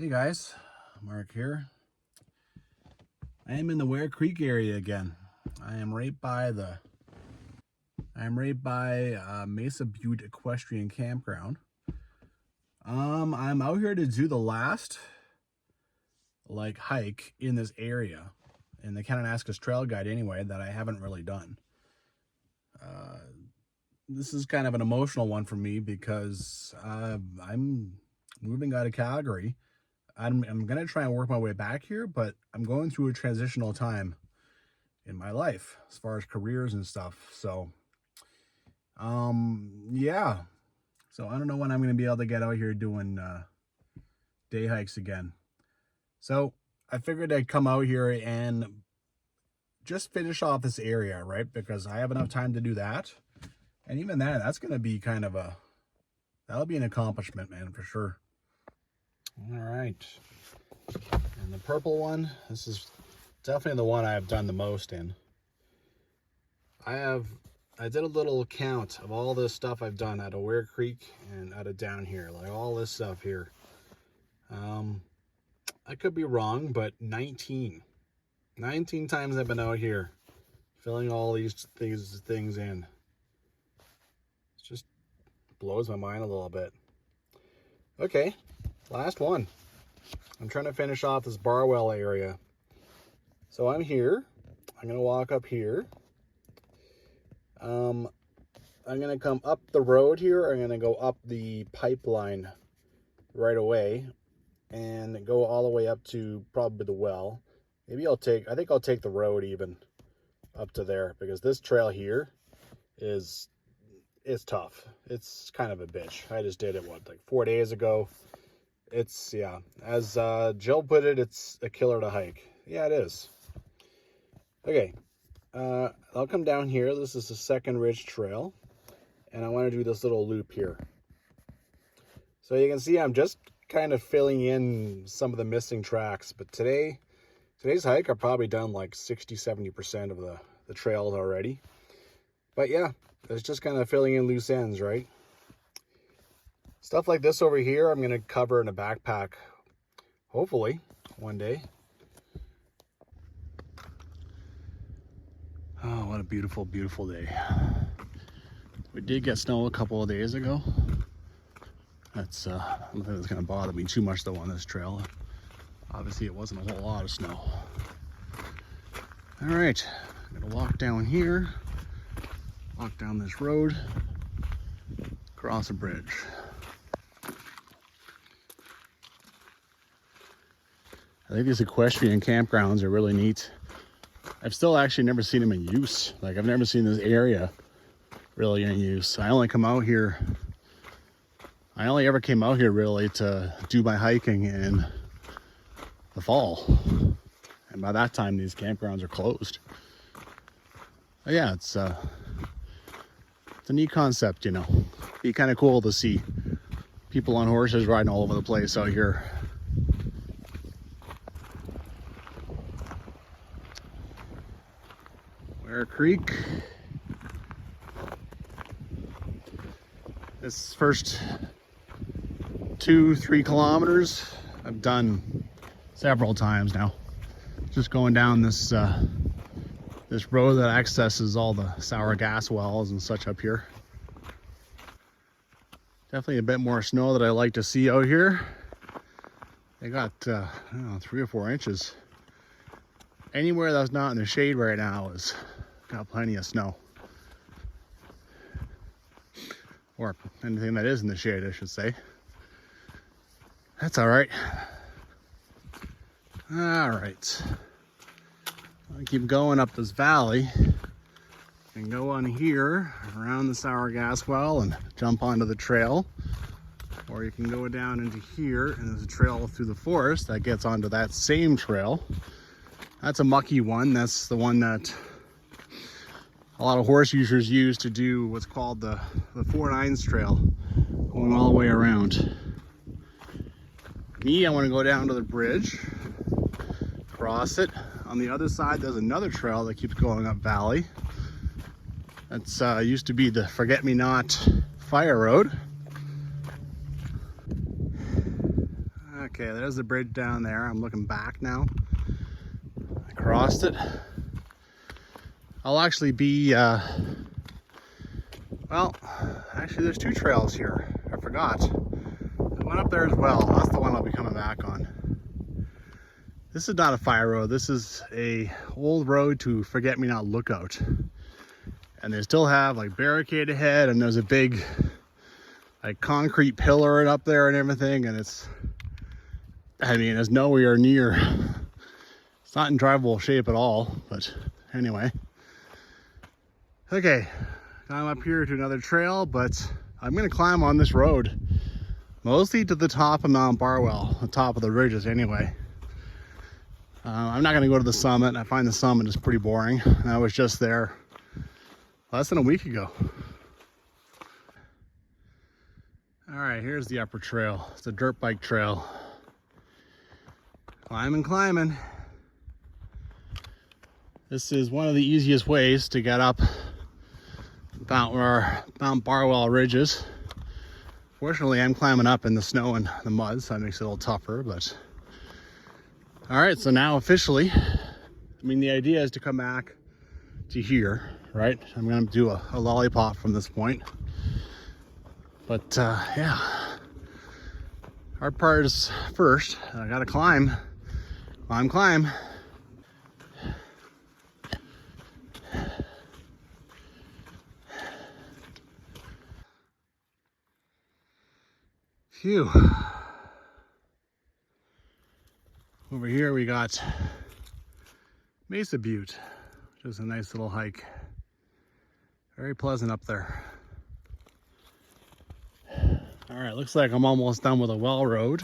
Hey guys, Mark here. I am in the Ware Creek area again. I am right by Mesa Butte Equestrian Campground. I'm out here to do the last hike in this area, in the Kananaskis Trail guide anyway, that I haven't really done. This is kind of an emotional one for me because I'm moving out of Calgary. I'm going to try and work my way back here, but I'm going through a transitional time in my life as far as careers and stuff. So, yeah. So I don't know when I'm going to be able to get out here doing day hikes again. So I figured I'd come out here and just finish off this area, right? Because I have enough time to do that. And even that's going to be kind of that'll be an accomplishment, man, for sure. All right, and the purple one, this is definitely the one I've done the most in. I did a little count of all this stuff I've done out of Ware Creek and out of down here, like all this stuff here. I could be wrong, but 19 times I've been out here filling all these things in. It just blows my mind a little bit. Okay. Last one. I'm trying to finish off this Barwell area. So I'm here. I'm going to walk up here. I'm going to come up the road here. I'm going to go up the pipeline right away and go all the way up to probably the well. Maybe I think I'll take the road even up to there, because this trail here is tough. It's kind of a bitch. I just did it, like 4 days ago. It's, yeah, as Jill put it, it's a killer to hike. Yeah, it is. Okay, I'll come down here. This is the Second Ridge Trail, and I want to do this little loop here. So you can see I'm just kind of filling in some of the missing tracks, but today's hike, I've probably done like 60-70% of the trails already. But yeah, it's just kind of filling in loose ends, right? Stuff like this over here, I'm going to cover in a backpack, hopefully, one day. Oh, what a beautiful, beautiful day. We did get snow a couple of days ago. That's, I don't think it's going to bother me too much though on this trail. Obviously it wasn't a whole lot of snow. All right, I'm going to walk down here, walk down this road, cross a bridge. I think these equestrian campgrounds are really neat. I've still actually never seen them in use. Like, I've never seen this area really in use. I only ever came out here really to do my hiking in the fall. And by that time, these campgrounds are closed. But yeah, it's a neat concept, you know. Be kind of cool to see people on horses riding all over the place out here. Ware Creek. This first 2-3 kilometers I've done several times now. Just going down this road that accesses all the sour gas wells and such up here. Definitely a bit more snow that I like to see out here. They got I don't know, 3 or 4 inches. Anywhere that's not in the shade right now is got plenty of snow. Or anything that is in the shade, I should say. That's all right. All right. I'll keep going up this valley and go on here around the sour gas well and jump onto the trail. Or you can go down into here, and there's a trail through the forest that gets onto that same trail. That's a mucky one. That's the one that a lot of horse users use to do what's called the 4-9s trail, going all the way around. Me, I want to go down to the bridge, cross it. On the other side, there's another trail that keeps going up valley. That's used to be the Forget-Me-Not Fire Road. Okay, there's the bridge down there. I'm looking back now. I crossed it. I'll actually be, well, actually there's two trails here. I forgot. I went up there as well. That's the one I'll be coming back on. This is not a fire road. This is a old road to Forget-Me-Not Lookout. And they still have like barricade ahead, and there's a big like concrete pillar up there and everything, and it's, I mean, it's nowhere near, it's not in drivable shape at all, but anyway. Okay, I'm up here to another trail, but I'm gonna climb on this road, mostly to the top of Mount Barwell, the top of the ridges anyway. I'm not gonna go to the summit. I find the summit is pretty boring, and I was just there less than a week ago. All right, here's the upper trail. It's a dirt bike trail. Climbing. This is one of the easiest ways to get up Mount Barwell ridges. Fortunately, I'm climbing up in the snow and the mud, so that makes it a little tougher, but. All right, so now officially, I mean, the idea is to come back to here, right? I'm gonna do a lollipop from this point. But yeah, hard part is first. I gotta climb. Climb. Phew. Over here we got Mesa Butte, which is a nice little hike. Very pleasant up there. All right, looks like I'm almost done with a well road.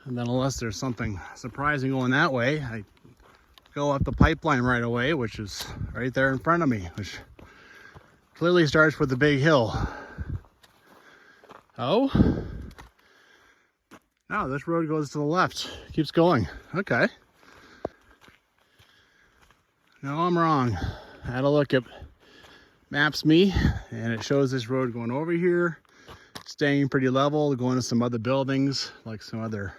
And then unless there's something surprising going that way, I go up the pipeline right away, which is right there in front of me, which clearly starts with the big hill. Oh? No, this road goes to the left. Keeps going. Okay. No, I'm wrong. I had a look at Maps.me, and it shows this road going over here, staying pretty level, going to some other buildings, like some other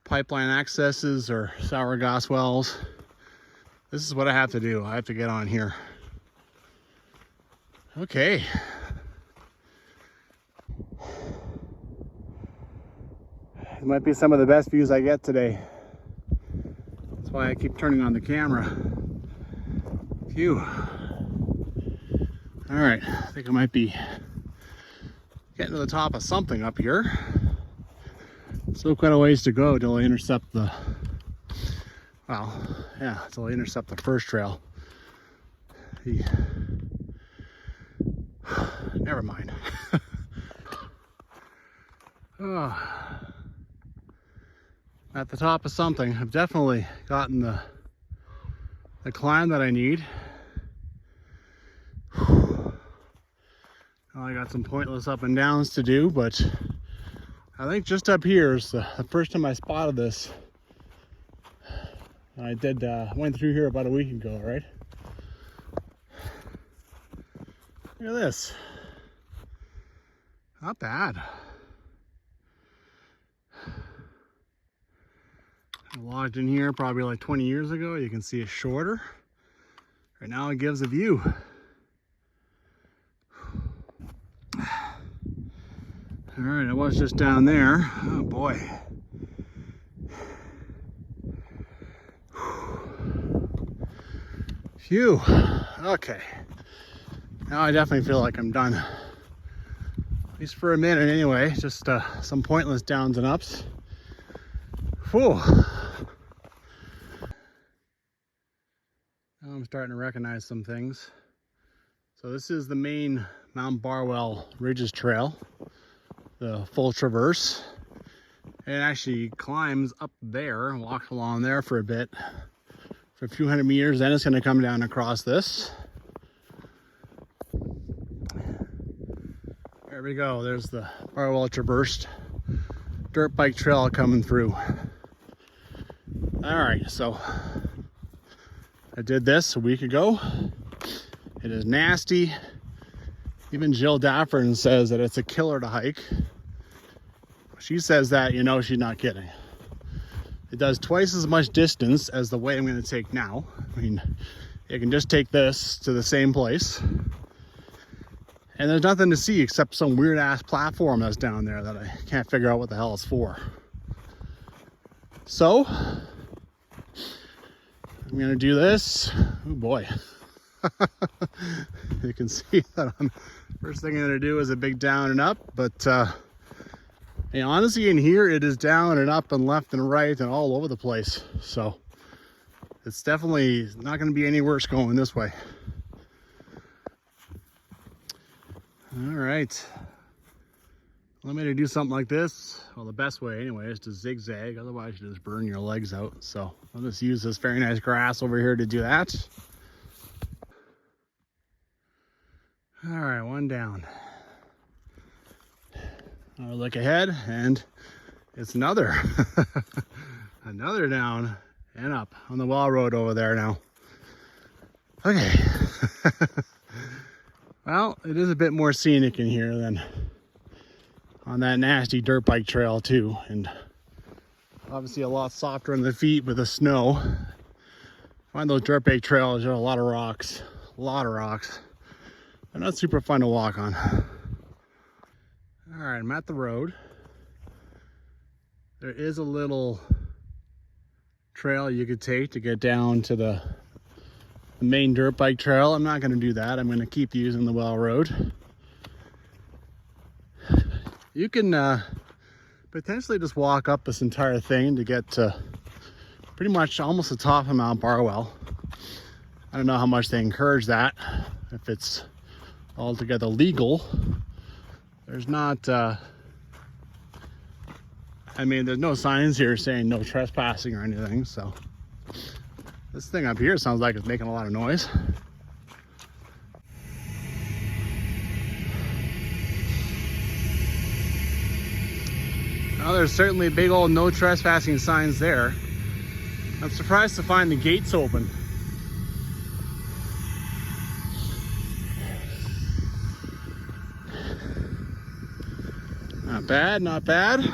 pipeline accesses or sour gas wells. This is what I have to do. I have to get on here. Okay. It might be some of the best views I get today. That's why I keep turning on the camera. Phew. All right, I think I might be getting to the top of something up here. Still quite a ways to go till I intercept the, well, yeah, till I intercept the first trail. Never mind. Oh, at the top of something. I've definitely gotten the climb that I need. Well, I got some pointless up and downs to do, but I think just up here is the first time I spotted this. I went through here about a week ago, right? Look at this. Not bad. I logged in here probably like 20 years ago. You can see it's shorter. Right now it gives a view. All right, I was just down there. Oh boy. Phew. Okay. Now I definitely feel like I'm done. At least for a minute anyway. Just some pointless downs and ups. Whew. Now I'm starting to recognize some things. So this is the main Mount Barwell Ridges Trail, the full traverse. It actually climbs up there and walks along there for a bit, for a few hundred meters, then it's going to come down across this. There we go, there's the Barwell traversed dirt bike trail coming through. All right, so I did this a week ago. It is nasty. Even Jill Daffern says that it's a killer to hike. she says that, you know, she's not kidding. It does twice as much distance as the way I'm going to take now. I mean, you can just take this to the same place. And there's nothing to see except some weird ass platform that's down there that I can't figure out what the hell it's for. So, I'm going to do this. Oh boy. You can see that first thing I'm going to do is a big down and up, but hey, honestly, in here it is down and up and left and right and all over the place. So it's definitely not going to be any worse going this way. All right. Want me to do something like this? Well, the best way anyway is to zigzag. Otherwise, you just burn your legs out. So I'll just use this very nice grass over here to do that. All right, one down. I'll look ahead, and it's another another down and up on the wall road over there now. Okay. Well, it is a bit more scenic in here than on that nasty dirt bike trail too, and obviously a lot softer on the feet with the snow. I find those dirt bike trails are a lot of rocks. They're not super fun to walk on. All right, I'm at the road. There is a little trail you could take to get down to the main dirt bike trail. I'm not going to do that. I'm going to keep using the well road. You can potentially just walk up this entire thing to get to pretty much almost the top of Mount Barwell. I don't know how much they encourage that, if it's altogether legal. There's not, I mean, there's no signs here saying no trespassing or anything, so. This thing up here sounds like it's making a lot of noise. Well, there's certainly big old no trespassing signs there. I'm surprised to find the gates open. Not bad, not bad.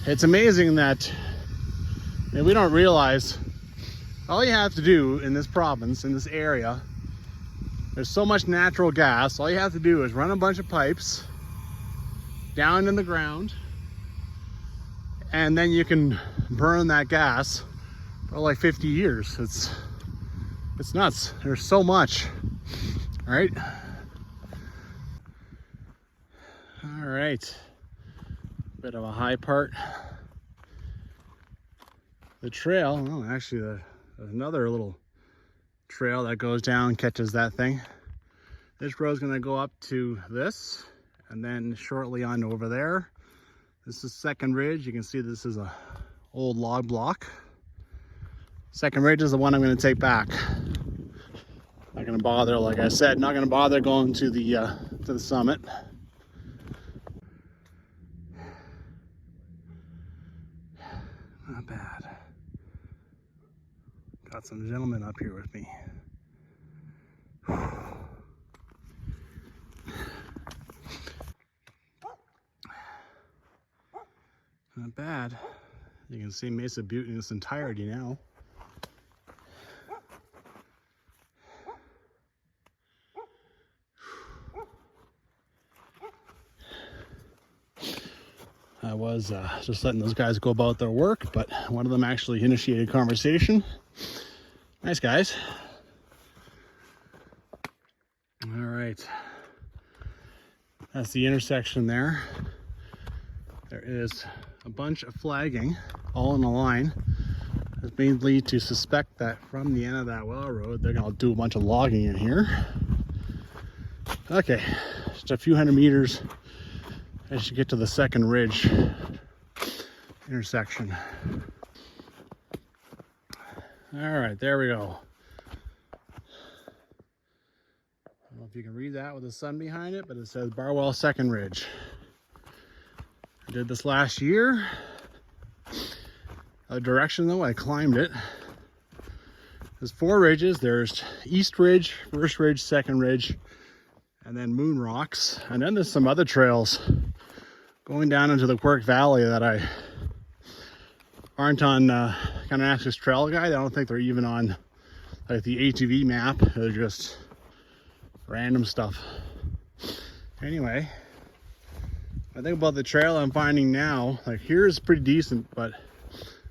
It's amazing that we don't realize all you have to do in this province, in this area, there's so much natural gas. All you have to do is run a bunch of pipes down in the ground, and then you can burn that gas for like 50 years. It's nuts. There's so much, right? All right, bit of a high part. The trail, well, actually there's another little trail that goes down, catches that thing. This road's gonna go up to this, and then shortly on over there. This is Second Ridge. You can see this is a old log block. Second Ridge is the one I'm gonna take back. Not gonna bother, like I said, not gonna bother going to the summit. Not bad. Got some gentlemen up here with me. Not bad. You can see Mesa Butte in its entirety now. I was just letting those guys go about their work, but one of them actually initiated conversation. Nice guys. All right. That's the intersection there. There is a bunch of flagging all in a line. It's mainly to suspect that from the end of that well road, they're gonna do a bunch of logging in here. Okay, just a few hundred meters. I should get to the Second Ridge intersection. All right, there we go. I don't know if you can read that with the sun behind it, but it says Barwell Second Ridge. I did this last year. A direction though, I climbed it. There's 4 ridges. There's East Ridge, First Ridge, Second Ridge, and then Moon Rocks. And then there's some other trails going down into the Quirk Valley that aren't on Kananaskis Trail Guide. I don't think they're even on like the ATV map. They're just random stuff. Anyway, I think about the trail I'm finding now, like here's pretty decent, but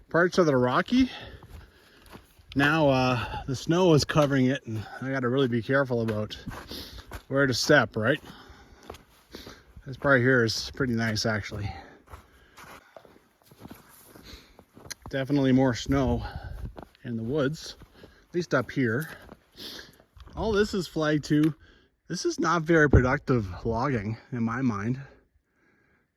parts of the rocky, now the snow is covering it, and I gotta really be careful about where to step, right? This part here is pretty nice, actually. Definitely more snow in the woods, at least up here. All this is flagged too. This is not very productive logging in my mind.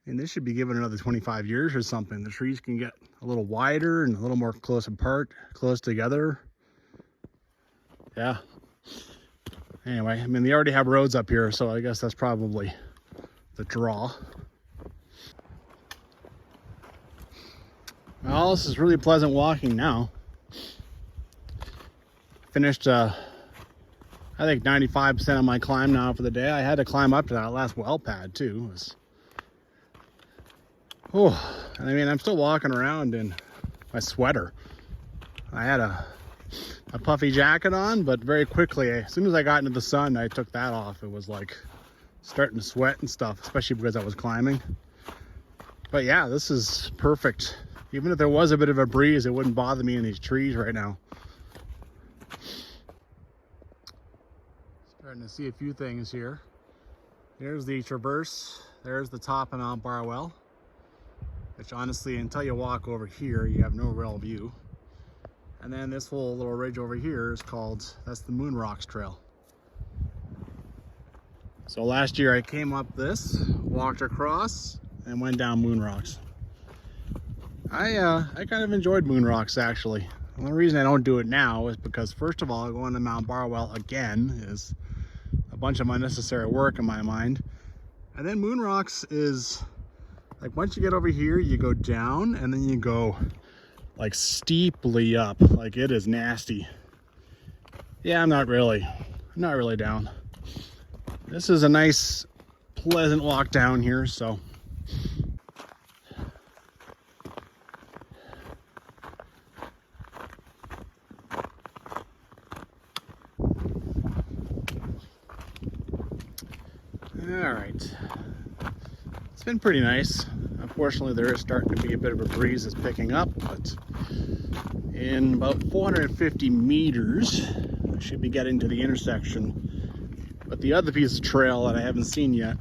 And this should be given another 25 years or something. The trees can get a little wider and a little more close apart, close together. Yeah. Anyway, I mean, they already have roads up here, so I guess that's probably the draw. Well, this is really pleasant walking now. Finished, I think 95% of my climb now for the day. I had to climb up to that last well pad too. It was, oh, I mean, I'm still walking around in my sweater. I had a puffy jacket on, but very quickly, as soon as I got into the sun, I took that off. It was like starting to sweat and stuff, especially because I was climbing. But yeah, this is perfect. Even if there was a bit of a breeze, it wouldn't bother me in these trees right now. Starting to see a few things here. Here's the traverse. There's the top of Mount Barwell, which honestly, until you walk over here, you have no real view. And then this whole little ridge over here is called, that's the Moon Rocks Trail. So last year I came up this, walked across, and went down Moon Rocks. I kind of enjoyed Moon Rocks, actually. The only reason I don't do it now is because, first of all, going to Mount Barwell again is a bunch of unnecessary work in my mind. And then Moon Rocks is, like, once you get over here, you go down, and then you go, like, steeply up. Like, it is nasty. Yeah, I'm not really down. This is a nice, pleasant walk down here, so. All right, it's been pretty nice. Unfortunately, there is starting to be a bit of a breeze that's picking up, but in about 450 meters, I should be getting to the intersection. But the other piece of trail that I haven't seen yet,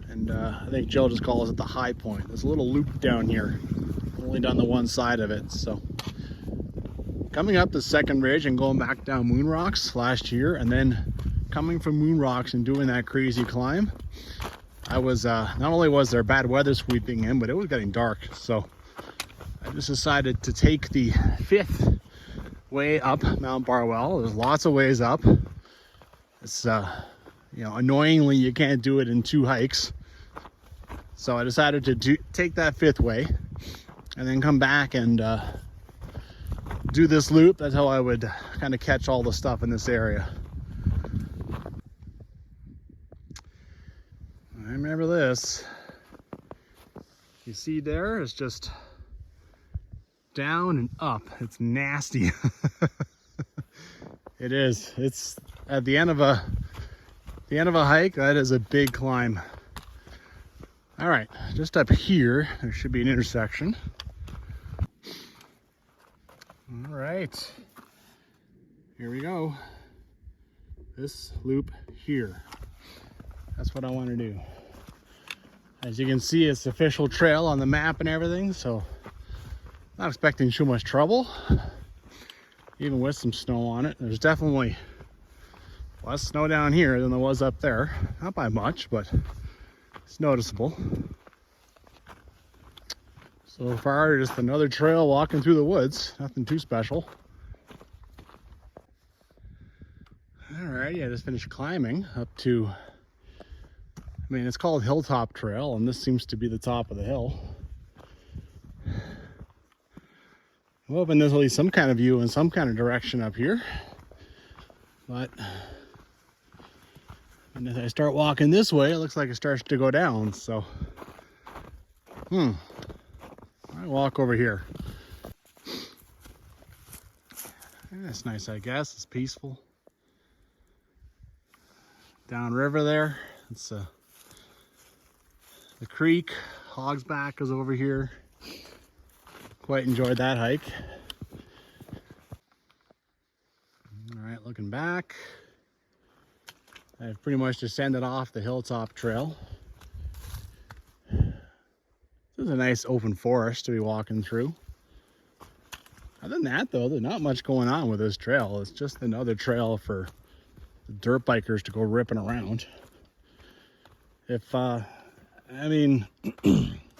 and I think Jill just calls it the high point. There's a little loop down here, only done the one side of it. So coming up the second ridge and going back down Moon Rocks last year, and then coming from Moon Rocks and doing that crazy climb, I was, not only was there bad weather sweeping in, but it was getting dark. So I just decided to take the fifth way up Mount Barwell. There's lots of ways up. It's, you know, annoyingly, you can't do it in 2 hikes. So I decided to take that fifth way and then come back and do this loop. That's how I would kind of catch all the stuff in this area. I remember this. You see there, it's just down and up. It's nasty. It is. It's at the end of a hike. That is a big climb. All right, just up here, there should be an intersection. All right, here we go. This loop here. That's what I want to do. As you can see, it's the official trail on the map and everything, so not expecting too much trouble, even with some snow on it. There's definitely less snow down here than there was up there. Not by much, but it's noticeable. So far, just another trail walking through the woods. Nothing too special. All right, yeah, I just finished climbing up to, I mean, it's called Hilltop Trail, and this seems to be the top of the hill. I'm hoping there's at least some kind of view in some kind of direction up here. But And as I start walking this way, it looks like it starts to go down. So, I walk over here. That's nice, I guess. It's peaceful. Downriver there. It's the creek. Hog's Back is over here. Quite enjoyed that hike. All right, looking back. I've pretty much descended off the hilltop trail. This is a nice open forest to be walking through. Other than that, though, there's not much going on with this trail. It's just another trail for the dirt bikers to go ripping around. I mean,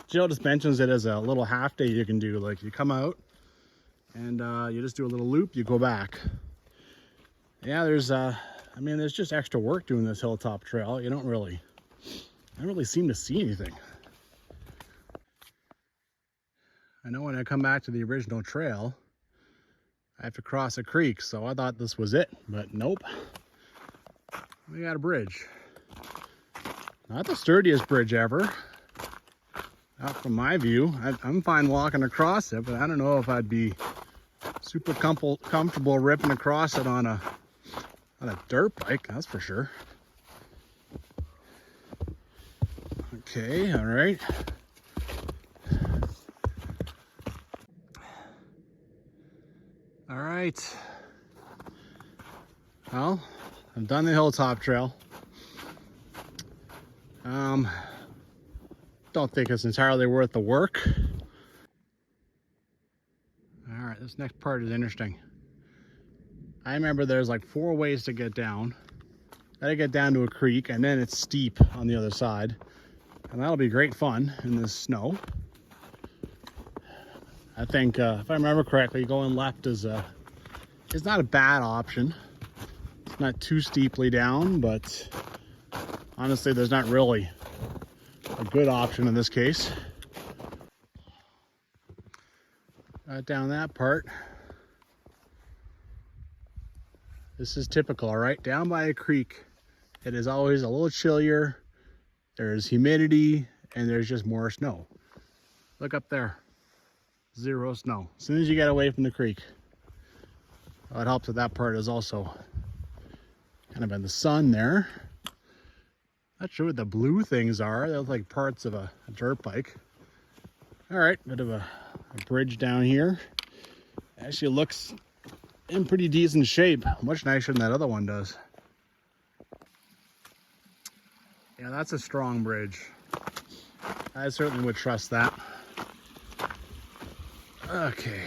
Jill just mentions it as a little half day you can do. Like, you come out and you just do a little loop, you go back. Yeah, there's just extra work doing this hilltop trail. I don't really seem to see anything. I know when I come back to the original trail, I have to cross a creek, so I thought this was it, but nope. We got a bridge. Not the sturdiest bridge ever. Not from my view. I'm fine walking across it, but I don't know if I'd be super comfortable ripping across it on a dirt bike, that's for sure. Okay, all right. All right. Well, I've done the hilltop trail. Don't think it's entirely worth the work. All right, this next part is interesting. I remember there's like 4 ways to get down. Gotta get down to a creek, and then it's steep on the other side. And that'll be great fun in this snow. I think, if I remember correctly, going left is not a bad option. It's not too steeply down, but honestly, there's not really a good option in this case. Got down that part. This is typical, all right? Down by a creek, it is always a little chillier. There's humidity, and there's just more snow. Look up there. 0 snow. As soon as you get away from the creek. Well, it helps that that part is also kind of in the sun there. Not sure what the blue things are. They're like parts of a dirt bike. All right, bit of a bridge down here. Actually looks in pretty decent shape. Much nicer than that other one does. Yeah, that's a strong bridge. I certainly would trust that. Okay.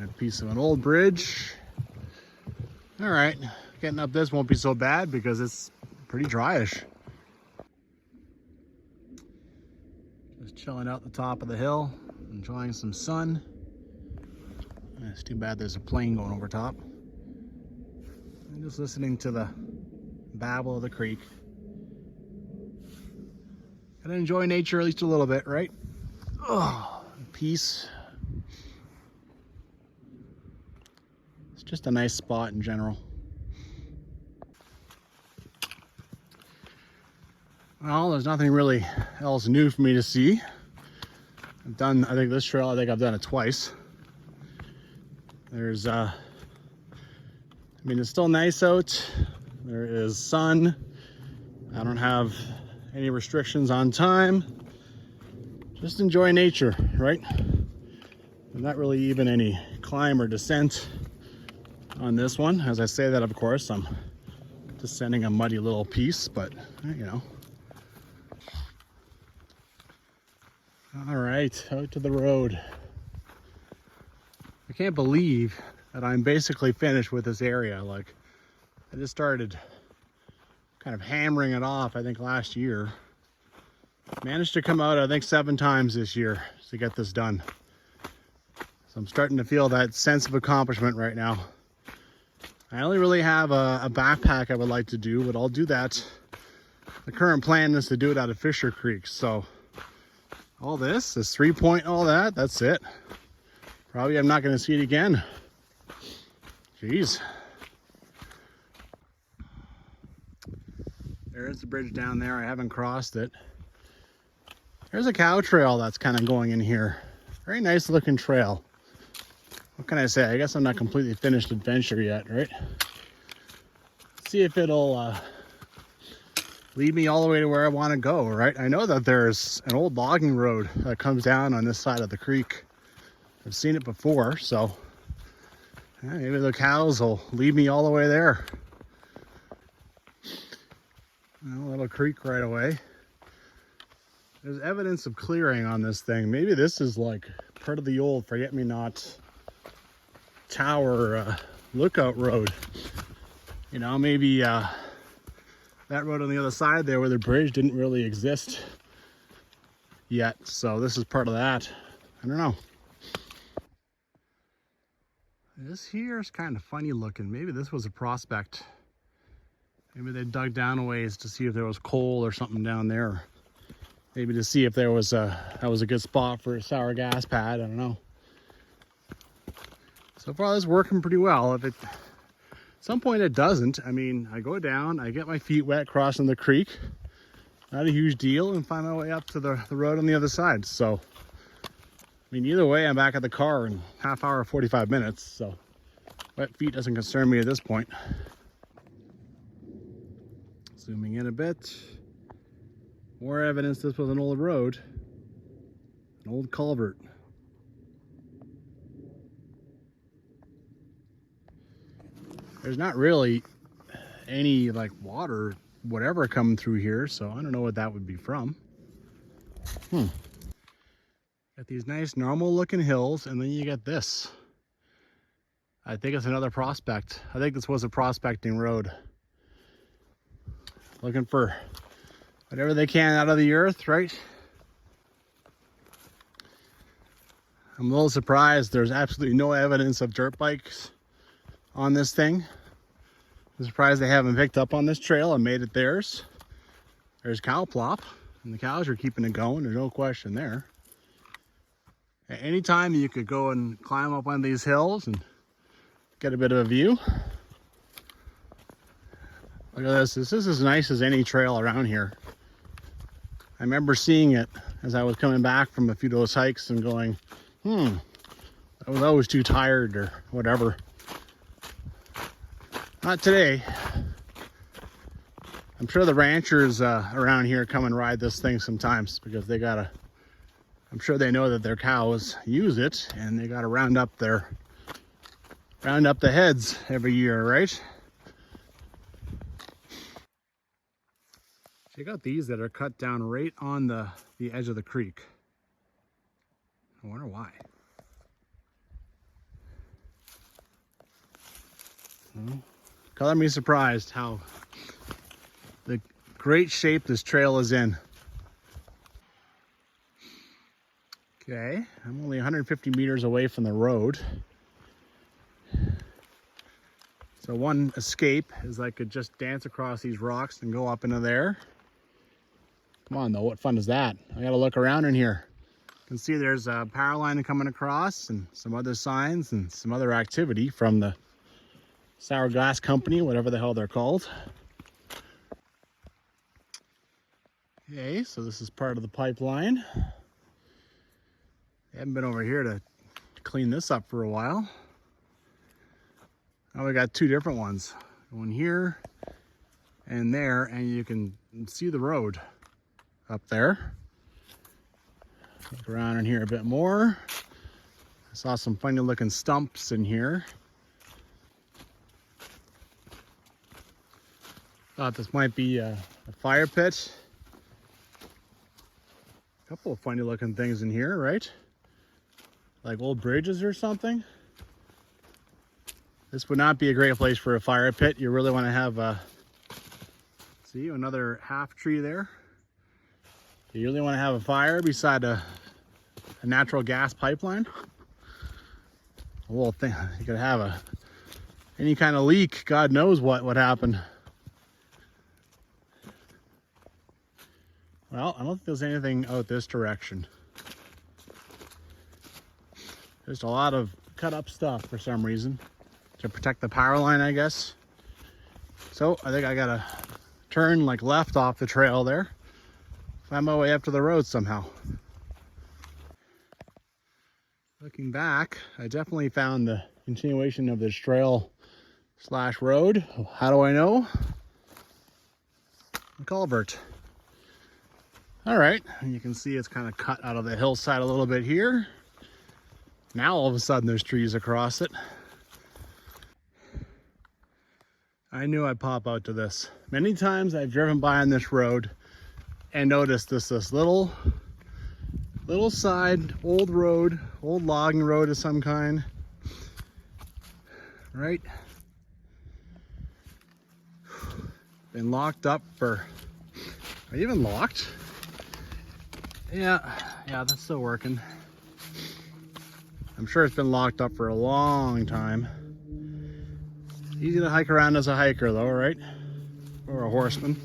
A piece of an old bridge. All right, getting up this won't be so bad because it's pretty dryish. Just chilling out the top of the hill, enjoying some sun. It's too bad there's a plane going over top. I'm just listening to the babble of the creek. Gotta enjoy nature at least a little bit, right? Oh, peace. It's just a nice spot in general. Well, there's nothing really else new for me to see. I've done, I think this trail, I've done it twice. There's, I mean, it's still nice out. There is sun. I don't have any restrictions on time. Just enjoy nature, right? There's not really even any climb or descent on this one. As I say that, of course, I'm descending a muddy little piece, but you know. All right, out to the road. I can't believe that I'm basically finished with this area. Like, I just started kind of hammering it off, I think, last year. Managed to come out, I think, 7 times this year to get this done. So I'm starting to feel that sense of accomplishment right now. I only really have a backpack I would like to do, but I'll do that. The current plan is to do it out of Fisher Creek. So all this 3-point, all that, that's it. Probably I'm not going to see it again. Jeez. There is the bridge down there. I haven't crossed it. There's a cow trail that's kind of going in here. Very nice looking trail. What can I say? I guess I'm not completely finished adventure yet, right? See if it'll lead me all the way to where I want to go, right? I know that there's an old logging road that comes down on this side of the creek. I've seen it before, so yeah, maybe the cows will lead me all the way there. A little creek right away. There's evidence of clearing on this thing. Maybe this is like part of the old forget-me-not tower lookout road. You know, maybe that road on the other side there where the bridge didn't really exist yet. So this is part of that. I don't know. This here is kind of funny looking. Maybe this was a prospect. Maybe they dug down a ways to see if there was coal or something down there. Maybe to see if there was that was a good spot for a sour gas pad. I don't know. So far, this is working pretty well. If it, at some point it doesn't, I mean, I go down, I get my feet wet crossing the creek. Not a huge deal, and find my way up to the road on the other side. So, I mean, either way, I'm back at the car in half hour, 45 minutes. So, wet feet doesn't concern me at this point. Zooming in a bit. More evidence this was an old road. An old culvert. There's not really any like water, whatever coming through here, so I don't know what that would be from. Got these nice normal looking hills, and then you get this. I think it's another prospect. I think this was a prospecting road. Looking for whatever they can out of the earth, right? I'm a little surprised there's absolutely no evidence of dirt bikes on this thing. I'm surprised they haven't picked up on this trail and made it theirs. There's cow plop, and the cows are keeping it going. There's no question there. At any time you could go and climb up one of these hills and get a bit of a view. Look at this. This is as nice as any trail around here. I remember seeing it as I was coming back from a few of those hikes and going, I was always too tired or whatever. Not today. I'm sure the ranchers around here come and ride this thing sometimes because they gotta, I'm sure they know that their cows use it and they gotta round up the heads every year, right? Check out these that are cut down right on the edge of the creek. I wonder why. Color me surprised how the great shape this trail is in. Okay, I'm only 150 meters away from the road. So one escape is I could just dance across these rocks and go up into there. Come on though, what fun is that? I gotta look around in here. You can see there's a power line coming across and some other signs and some other activity from the Sour Gas Company, whatever the hell they're called. Okay, so this is part of the pipeline. I haven't been over here to clean this up for a while. Now we got two different ones. One here and there, and you can see the road up there. Look around in here a bit more. I saw some funny looking stumps in here. Thought this might be a fire pit. A couple of funny looking things in here, right? Like old bridges or something. This would not be a great place for a fire pit. You really want to have see, another half tree there. You really want to have a fire beside a natural gas pipeline. A little thing, you could have any kind of leak. God knows what would happen. Well, I don't think there's anything out this direction. Just a lot of cut up stuff for some reason to protect the power line, I guess. So I think I gotta turn like left off the trail there. Find my way up to the road somehow. Looking back, I definitely found the continuation of this trail slash road. How do I know? The culvert. All right, and you can see it's kind of cut out of the hillside a little bit here. Now all of a sudden there's trees across it. I knew I'd pop out to this. Many times I've driven by on this road and noticed this little side, old road, old logging road of some kind, right? Been locked up for, are you even locked? Yeah, that's still working. I'm sure it's been locked up for a long time. Easy to hike around as a hiker though, right? Or a horseman.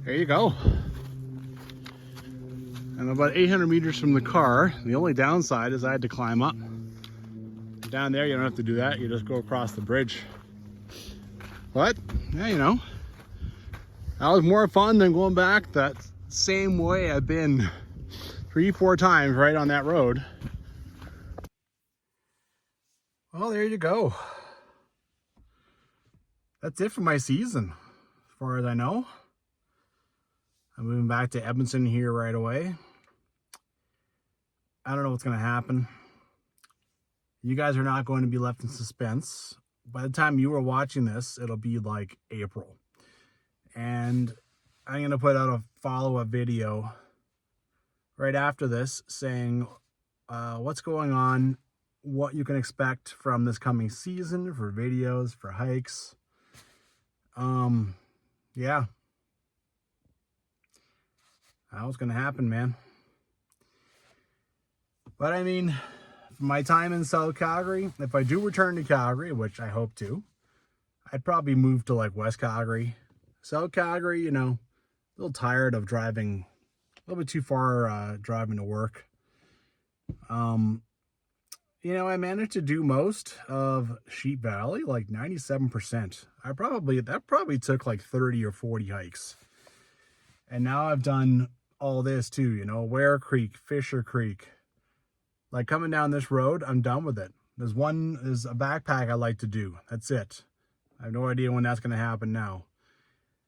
There you go. I'm about 800 meters from the car. The only downside is I had to climb up. Down there, you don't have to do that. You just go across the bridge. But, yeah, you know, that was more fun than going back that same way I've been 3-4 times right on that road. Well, there you go. That's it for my season, as far as I know. I'm moving back to Edmonton here right away. I don't know what's going to happen. You guys are not going to be left in suspense. By the time you are watching this, it'll be like April. And I'm going to put out a follow-up video right after this saying what's going on, what you can expect from this coming season for videos, for hikes. Yeah. That was going to happen, man. But I mean, my time in South Calgary, if I do return to Calgary, which I hope to, I'd probably move to like West Calgary. South Calgary, you know, a little tired of driving a little bit too far driving to work. You know, I managed to do most of Sheep Valley, like 97%. That probably took like 30 or 40 hikes. And now I've done all this too, you know, Ware Creek, Fisher Creek. Like coming down this road, I'm done with it. There's a backpack I like to do. That's it. I have no idea when that's going to happen now.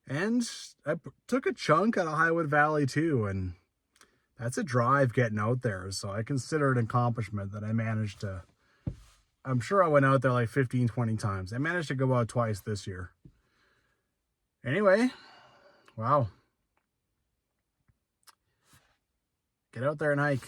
And I took a chunk out of Highwood Valley too, and that's a drive getting out there. So I consider it an accomplishment that I managed to, I'm sure I went out there like 15, 20 times. I managed to go out twice this year. Anyway, wow. Get out there and hike.